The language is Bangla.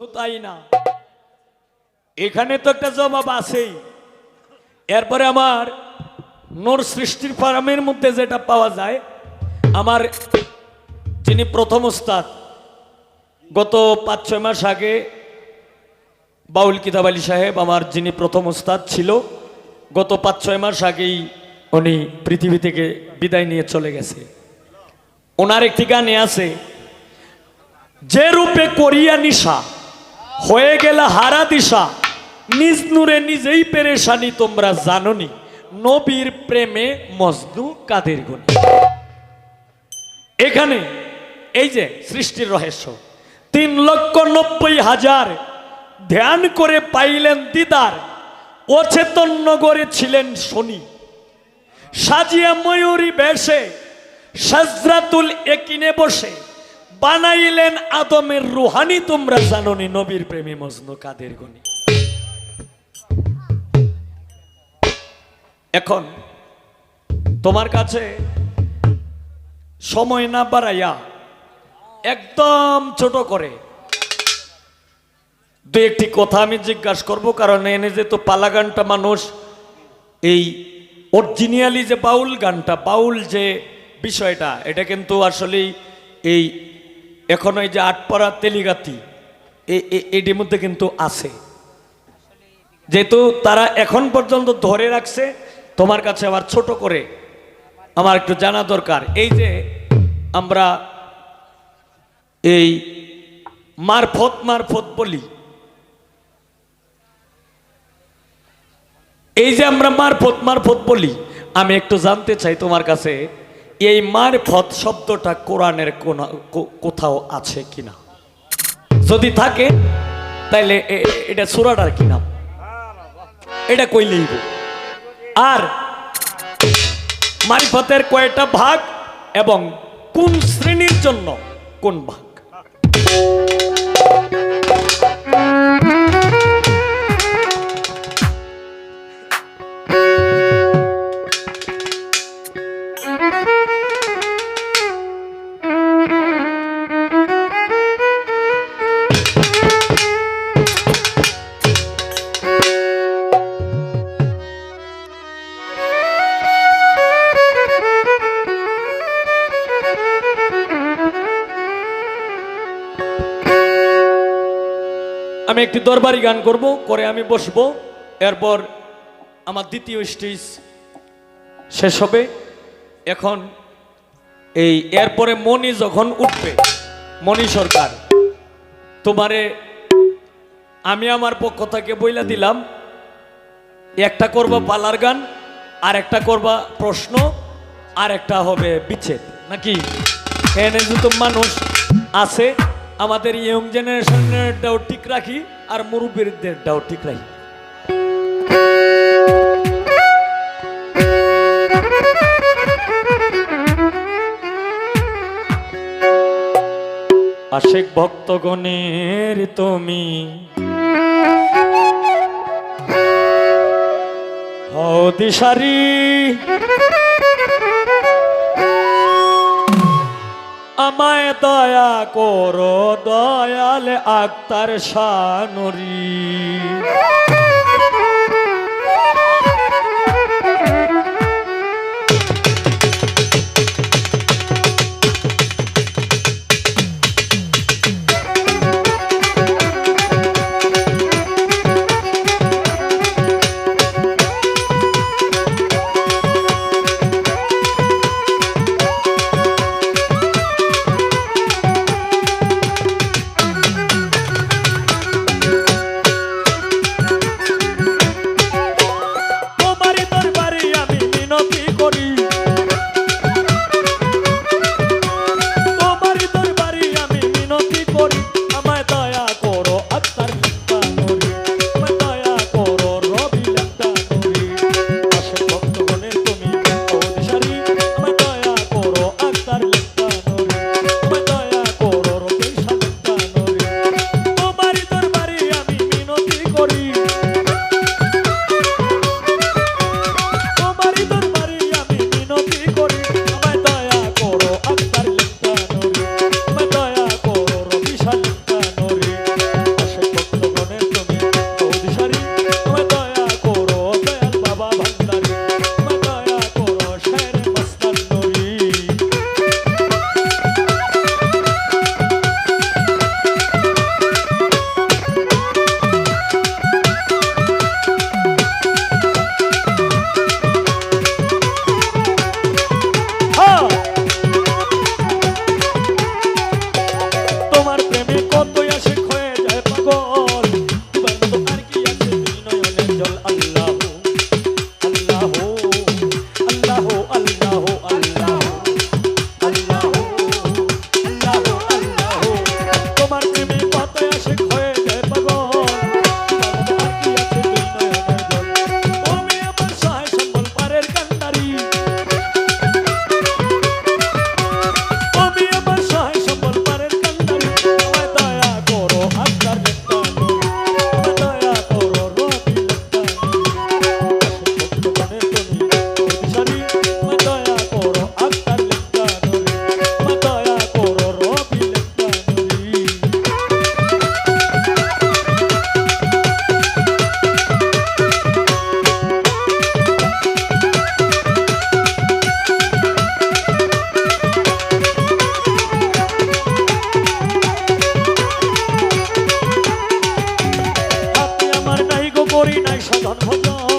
তাই না, এখানে তো একটা জবাব আছেই। এরপরে আমার নূর সৃষ্টির ফার্মের মধ্যে যেটা পাওয়া যায়, আমার যিনি প্রথম ওস্তাদ, গত 5-6 মাস আগে বাউল কিতাব আলী সাহেব আমার যিনি প্রথম ওস্তাদ ছিল, গত 5-6 মাস আগেই উনি পৃথিবী থেকে বিদায় নিয়ে চলে গেছে। ওনার একটি গানে আছে, যে রূপে করিয়া নিশা হয়ে গেল হারা দিশা, নিজ নূরে নিজেই পেরেশানি তোমরা জাননি, নবীর প্রেমে মজনু কাদের গুণে। এখানে এই যে সৃষ্টির রহস্য, 3,90,000 ধ্যান করে পাইলেন দিদার, অচেতন নগরে ছিলেন শনি, সাজিয়া ময়ূরী বেশে সাজরাতুল একিনে বসে বানাইলেন আদমের রুহানি, তোমরা জাননি, নবীর প্রেমে মজনু কাদের গুণে। এখন তোমার কাছে সময় না বাড়াইয়া একদম ছোট করে দু একটি কথা আমি জিজ্ঞাসা করব, কারণ এনে যে তো পালা গানটা মানুষ এই অরিজিনালি যে বাউল গানটা, বাউল যে বিষয়টা, এটা কিন্তু আসলে এই এখন এই যে আটপাড়া তেলিগাতি এটির মধ্যে কিন্তু আছে, যেহেতু তারা এখন পর্যন্ত ধরে রাখছে। তোমার কাছে আবার ছোট করে আমার একটু জানা দরকার, এই যে আমরা এই মারফত মারফত বলি, এই যে আমরা মারফত মারফত বলি, আমি একটু জানতে চাই তোমার কাছে, এই মারফত শব্দটা কোরআনের কোথাও আছে কিনা? যদি থাকে তাইলে এটা সূরাটার কি নাম, এটা কইলেই। আর মারিফতের কয়টা ভাগ এবং কোন শ্রেণীর জন্য কোন ভাগ? আমি একটি দরবারি গান করব, করে আমি বসবো, এরপর আমার দ্বিতীয় স্টেজ শেষ হবে। এখন এই এরপরে মনি যখন উঠবে, মনি সরকার, তোমারে আমি আমার পক্ষ থেকে বইলা দিলাম, একটা করবা পালার গান, আর একটা করবা প্রশ্ন, আর একটা হবে বিচ্ছেদ, নাকি? এনে যত মানুষ আছে, আমাদের ইয়ং জেনারেশনেরটাও ঠিক রাখি আর মুরব্বীদেরটাও ঠিক রাখি। আশিক ভক্তগণের তুমি হও দিশারি, আমায় দয়া করো দয়াল আক্তার শানুরি। করি নাই সাধন ভজন